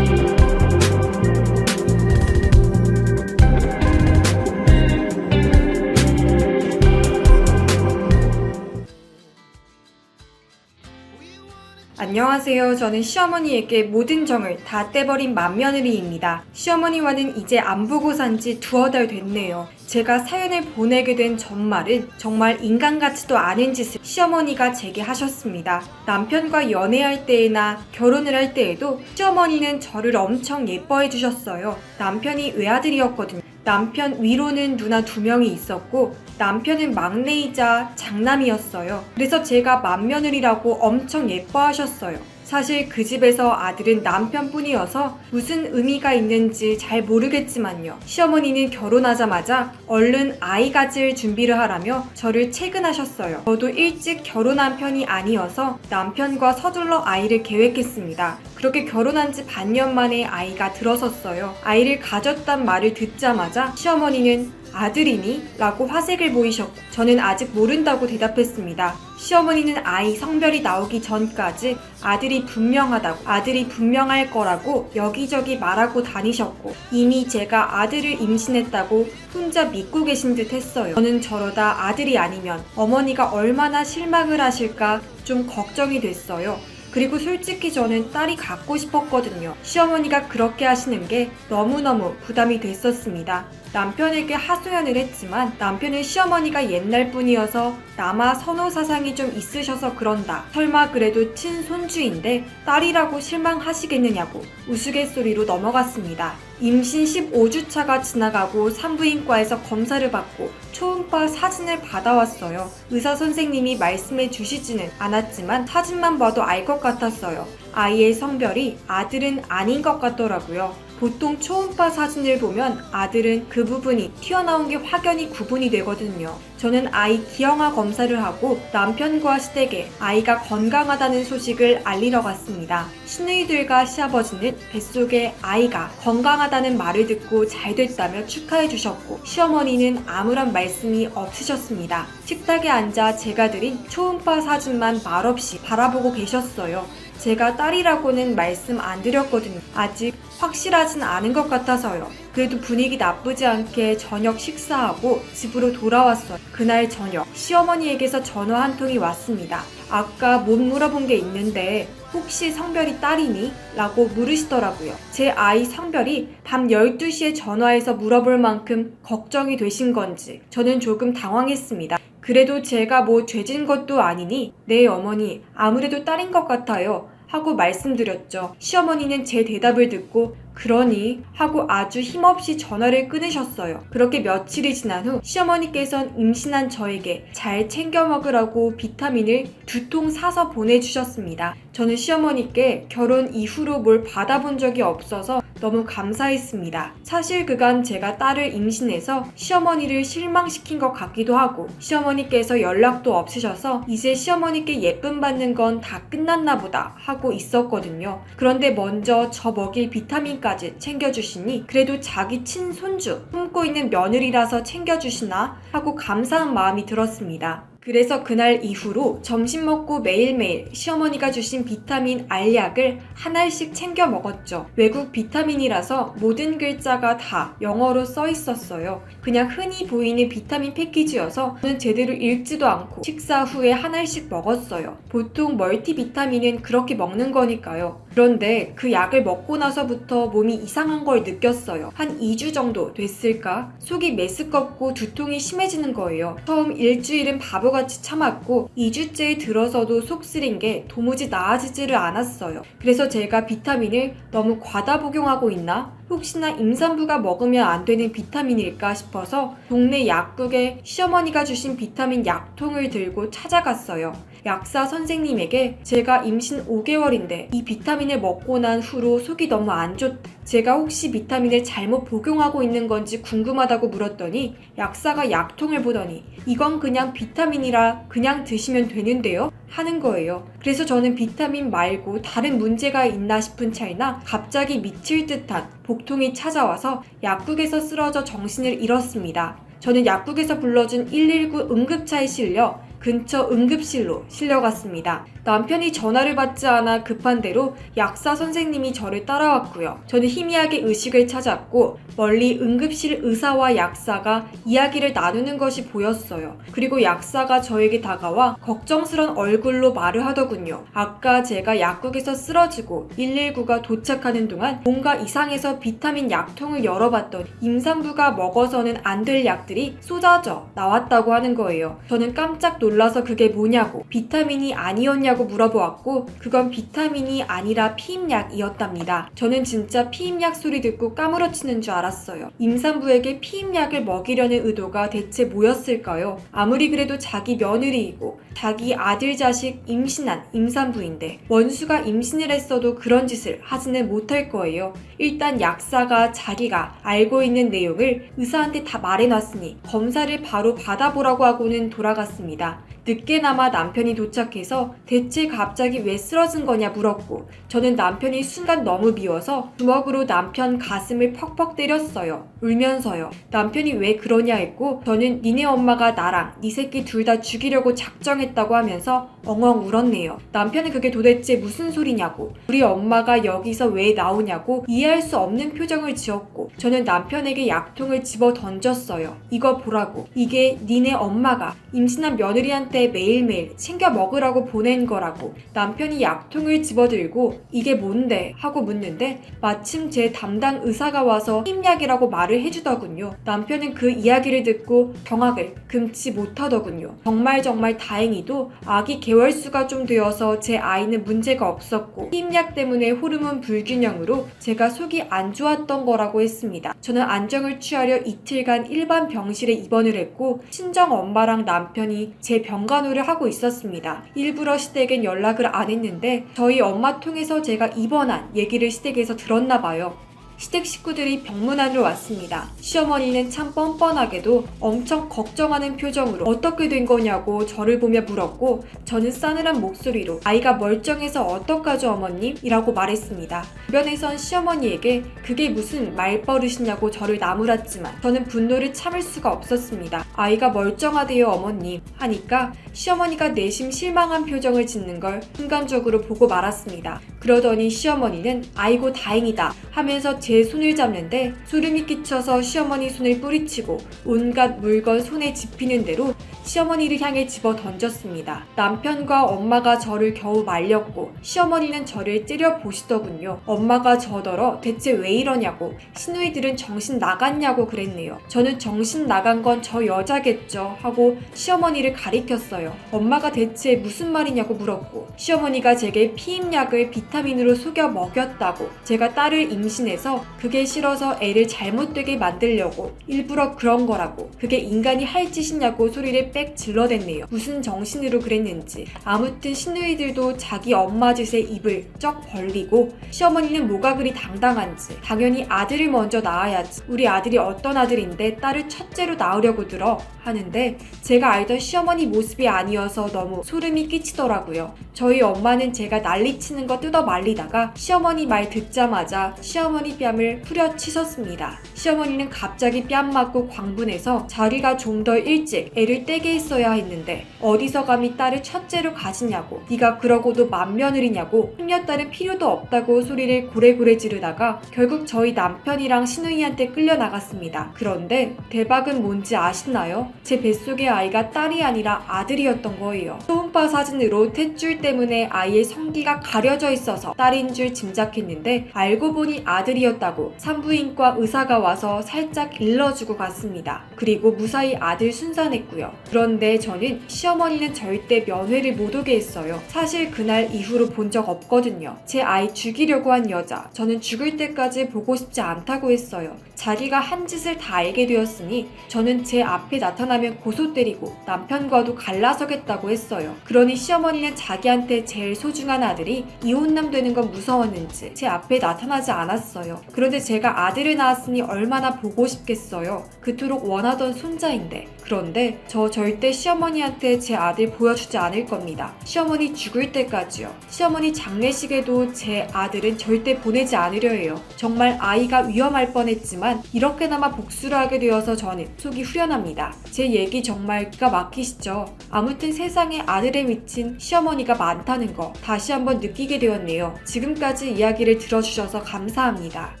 안녕하세요. 저는 시어머니에게 모든 정을 다 떼버린 맏며느리입니다. 시어머니와는 이제 안 보고 산지 두어 달 됐네요. 제가 사연을 보내게 된 전말은 정말 인간 같지도 않은 짓을 시어머니가 제게 하셨습니다. 남편과 연애할 때나 결혼을 할 때에도 시어머니는 저를 엄청 예뻐해 주셨어요. 남편이 외아들이었거든요. 남편 위로는 누나 2명이 있었고 남편은 막내이자 장남이었어요. 그래서 제가 맏며느리라고 엄청 예뻐하셨어요. 사실 그 집에서 아들은 남편뿐이어서 무슨 의미가 있는지 잘 모르겠지만요. 시어머니는 결혼하자마자 얼른 아이 가질 준비를 하라며 저를 채근하셨어요. 저도 일찍 결혼한 편이 아니어서 남편과 서둘러 아이를 계획했습니다. 그렇게 결혼한 지 반년 만에 아이가 들어섰어요. 아이를 가졌단 말을 듣자마자 시어머니는 아들이니? 라고 화색을 보이셨고 저는 아직 모른다고 대답했습니다. 시어머니는 아이 성별이 나오기 전까지 아들이 분명할 거라고 여기저기 말하고 다니셨고, 이미 제가 아들을 임신했다고 혼자 믿고 계신 듯 했어요. 저는 저러다 아들이 아니면 어머니가 얼마나 실망을 하실까 좀 걱정이 됐어요. 그리고 솔직히 저는 딸이 갖고 싶었거든요. 시어머니가 그렇게 하시는 게 너무너무 부담이 됐었습니다. 남편에게 하소연을 했지만 남편은 시어머니가 옛날 분이어서 남아 선호 사상이 좀 있으셔서 그런다. 설마 그래도 친손주인데 딸이라고 실망하시겠느냐고 우스갯소리로 넘어갔습니다. 임신 15주차가 지나가고 산부인과에서 검사를 받고 초음파 사진을 받아왔어요. 의사 선생님이 말씀해 주시지는 않았지만 사진만 봐도 알 것 같았어요. 아이의 성별이 아들은 아닌 것 같더라고요. 보통 초음파 사진을 보면 아들은 그 부분이 튀어나온 게 확연히 구분이 되거든요. 저는 아이 기형아 검사를 하고 남편과 시댁에 아이가 건강하다는 소식을 알리러 갔습니다. 시누이들과 시아버지는 뱃속에 아이가 건강하다는 말을 듣고 잘 됐다며 축하해 주셨고, 시어머니는 아무런 말씀이 없으셨습니다. 식탁에 앉아 제가 드린 초음파 사진만 말없이 바라보고 계셨어요. 제가 딸이라고는 말씀 안 드렸거든요. 아직 확실하진 않은 것 같아서요. 그래도 분위기 나쁘지 않게 저녁 식사하고 집으로 돌아왔어요. 그날 저녁 시어머니에게서 전화 한 통이 왔습니다. 아까 못 물어본 게 있는데 혹시 성별이 딸이니? 라고 물으시더라고요. 제 아이 성별이 밤 12시에 전화해서 물어볼 만큼 걱정이 되신 건지 저는 조금 당황했습니다. 그래도 제가 뭐 죄진 것도 아니니 네 어머니 아무래도 딸인 것 같아요 하고 말씀드렸죠. 시어머니는 제 대답을 듣고 그러니 하고 아주 힘없이 전화를 끊으셨어요. 그렇게 며칠이 지난 후 시어머니께서는 임신한 저에게 잘 챙겨 먹으라고 비타민을 2통 사서 보내주셨습니다. 저는 시어머니께 결혼 이후로 뭘 받아본 적이 없어서 너무 감사했습니다. 사실 그간 제가 딸을 임신해서 시어머니를 실망시킨 것 같기도 하고, 시어머니께서 연락도 없으셔서 이제 시어머니께 예쁨 받는 건 다 끝났나 보다 하고 있었거든요. 그런데 먼저 저 먹일 비타민까지 챙겨주시니 그래도 자기 친손주 품고 있는 며느리라서 챙겨주시나 하고 감사한 마음이 들었습니다. 그래서 그날 이후로 점심 먹고 매일매일 시어머니가 주신 비타민 알약을 한 알씩 챙겨 먹었죠. 외국 비타민이라서 모든 글자가 다 영어로 써 있었어요. 그냥 흔히 보이는 비타민 패키지여서 저는 제대로 읽지도 않고 식사 후에 한 알씩 먹었어요. 보통 멀티비타민은 그렇게 먹는 거니까요. 그런데 그 약을 먹고 나서부터 몸이 이상한 걸 느꼈어요. 한 2주 정도 됐을까? 속이 메스껍고 두통이 심해지는 거예요. 처음 일주일은 바보같이 참았고 2주째에 들어서도 속 쓰린 게 도무지 나아지지를 않았어요. 그래서 제가 비타민을 너무 과다 복용하고 있나? 혹시나 임산부가 먹으면 안 되는 비타민일까 싶어서 동네 약국에 시어머니가 주신 비타민 약통을 들고 찾아갔어요. 약사 선생님에게 제가 임신 5개월인데 이 비타민을 먹고 난 후로 속이 너무 안 좋다. 제가 혹시 비타민을 잘못 복용하고 있는 건지 궁금하다고 물었더니 약사가 약통을 보더니 이건 그냥 비타민이라 그냥 드시면 되는데요? 하는 거예요. 그래서 저는 비타민 말고 다른 문제가 있나 싶은 차이나 갑자기 미칠 듯한 복통이 찾아와서 약국에서 쓰러져 정신을 잃었습니다. 저는 약국에서 불러준 119 응급차에 실려 근처 응급실로 실려갔습니다. 남편이 전화를 받지 않아 급한 대로 약사 선생님이 저를 따라왔고요. 저는 희미하게 의식을 찾았고 멀리 응급실 의사와 약사가 이야기를 나누는 것이 보였어요. 그리고 약사가 저에게 다가와 걱정스런 얼굴로 말을 하더군요. 아까 제가 약국에서 쓰러지고 119가 도착하는 동안 뭔가 이상해서 비타민 약통을 열어봤더니 임산부가 먹어서는 안 될 약들이 쏟아져 나왔다고 하는 거예요. 저는 깜짝 놀라서 그게 뭐냐고 비타민이 아니었냐고 물어보았고 그건 비타민이 아니라 피임약이었답니다. 저는 진짜 피임약 소리 듣고 까무러치는 줄 알았어요. 임산부에게 피임약을 먹이려는 의도가 대체 뭐였을까요? 아무리 그래도 자기 며느리이고 자기 아들 자식 임신한 임산부인데 원수가 임신을 했어도 그런 짓을 하지는 못할 거예요. 일단 약사가 자기가 알고 있는 내용을 의사한테 다 말해놨으니 검사를 바로 받아보라고 하고는 돌아갔습니다. 늦게나마 남편이 도착해서 대체 갑자기 왜 쓰러진 거냐 물었고, 저는 남편이 순간 너무 미워서 주먹으로 남편 가슴을 퍽퍽 때렸어요. 울면서요. 남편이 왜 그러냐 했고, 저는 니네 엄마가 나랑 니 새끼 둘 다 죽이려고 작정했다고 하면서 엉엉 울었네요. 남편은 그게 도대체 무슨 소리냐고, 우리 엄마가 여기서 왜 나오냐고 이해할 수 없는 표정을 지었고, 저는 남편에게 약통을 집어 던졌어요. 이거 보라고. 이게 니네 엄마가 임신한 며느리한테 매일매일 챙겨 먹으라고 보낸 거라고. 남편이 약통을 집어들고 이게 뭔데? 하고 묻는데 마침 제 담당 의사가 와서 힘약이라고 말을 해주더군요. 남편은 그 이야기를 듣고 경악을 금치 못하더군요. 정말 다행히도 아기 개월수가 좀 되어서 제 아이는 문제가 없었고, 힘약 때문에 호르몬 불균형으로 제가 속이 안 좋았던 거라고 했습니다. 저는 안정을 취하려 이틀간 일반 병실에 입원을 했고, 친정 엄마랑 남편이 제 병간호를 하고 있었습니다. 일부러 시댁엔 연락을 안 했는데 저희 엄마 통해서 제가 입원한 얘기를 시댁에서 들었나 봐요. 시댁 식구들이 병문안으로 왔습니다. 시어머니는 참 뻔뻔하게도 엄청 걱정하는 표정으로 어떻게 된 거냐고 저를 보며 물었고, 저는 싸늘한 목소리로 아이가 멀쩡해서 어떡하죠 어머님? 이라고 말했습니다. 주변에선 시어머니에게 그게 무슨 말버릇이냐고 저를 나무랐지만 저는 분노를 참을 수가 없었습니다. 아이가 멀쩡하대요 어머님 하니까 시어머니가 내심 실망한 표정을 짓는 걸 순간적으로 보고 말았습니다. 그러더니 시어머니는 아이고 다행이다 하면서 제 손을 잡는데 소름이 끼쳐서 시어머니 손을 뿌리치고 온갖 물건 손에 집히는 대로 시어머니를 향해 집어 던졌습니다. 남편과 엄마가 저를 겨우 말렸고 시어머니는 저를 째려보시더군요. 엄마가 저더러 대체 왜 이러냐고, 시누이들은 정신 나갔냐고 그랬네요. 저는 정신 나간 건 저 여자겠죠 하고 시어머니를 가리켰어요. 엄마가 대체 무슨 말이냐고 물었고, 시어머니가 제게 피임약을 비타민으로 속여 먹였다고, 제가 딸을 임신해서 그게 싫어서 애를 잘못되게 만들려고 일부러 그런 거라고, 그게 인간이 할 짓이냐고 소리를 빽 질러댔네요. 무슨 정신으로 그랬는지. 아무튼 시누이들도 자기 엄마 짓에 입을 쩍 벌리고, 시어머니는 뭐가 그리 당당한지 당연히 아들을 먼저 낳아야지, 우리 아들이 어떤 아들인데 딸을 첫째로 낳으려고 들어 하는데, 제가 알던 시어머니 모습이 아니어서 너무 소름이 끼치더라고요. 저희 엄마는 제가 난리치는 거 뜯어 말리다가 시어머니 말 듣자마자 시어머니 뺨을 후려치셨습니다. 시어머니는 갑자기 뺨 맞고 광분해서 자기가 좀 더 일찍 애를 떼게 했어야 했는데 어디서 감히 딸을 첫째로 가지냐고, 네가 그러고도 맏며느리냐고, 손녀딸은 필요도 없다고 소리를 고래고래 지르다가 결국 저희 남편이랑 시누이한테 끌려나갔습니다. 그런데 대박은 뭔지 아시나요? 제 뱃속의 아이가 딸이 아니라 아들이었던 거예요. 초음파 사진으로 탯줄 때문에 아이의 성기가 가려져 있어서 딸인 줄 짐작했는데 알고 보니 아들이었다고 산부인과 의사가 와서 살짝 일러주고 갔습니다. 그리고 무사히 아들 순산했고요. 그런데 저는 시어머니는 절대 면회를 못 오게 했어요. 사실 그날 이후로 본 적 없거든요. 제 아이 죽이려고 한 여자, 저는 죽을 때까지 보고 싶지 않다고 했어요. 자기가 한 짓을 다 알게 되었으니 저는 제 앞에 나타나면 고소 때리고 남편과도 갈라서겠다고 했어요. 그러니 시어머니는 자기한테 제일 소중한 아들이 이혼남 되는 건 무서웠는지 제 앞에 나타나지 않았어요. 그런데 제가 아들을 낳았으니 얼마나 보고 싶겠어요. 그토록 원하던 손자인데. 그런데 저 절대 시어머니한테 제 아들 보여주지 않을 겁니다. 시어머니 죽을 때까지요. 시어머니 장례식에도 제 아들은 절대 보내지 않으려 해요. 정말 아이가 위험할 뻔했지만 이렇게나마 복수를 하게 되어서 저는 속이 후련합니다. 제 얘기 정말 기가 막히시죠? 아무튼 세상에 아들에 미친 시어머니가 많다는 거 다시 한번 느끼게 되었네요. 지금까지 이야기를 들어주셔서 감사합니다.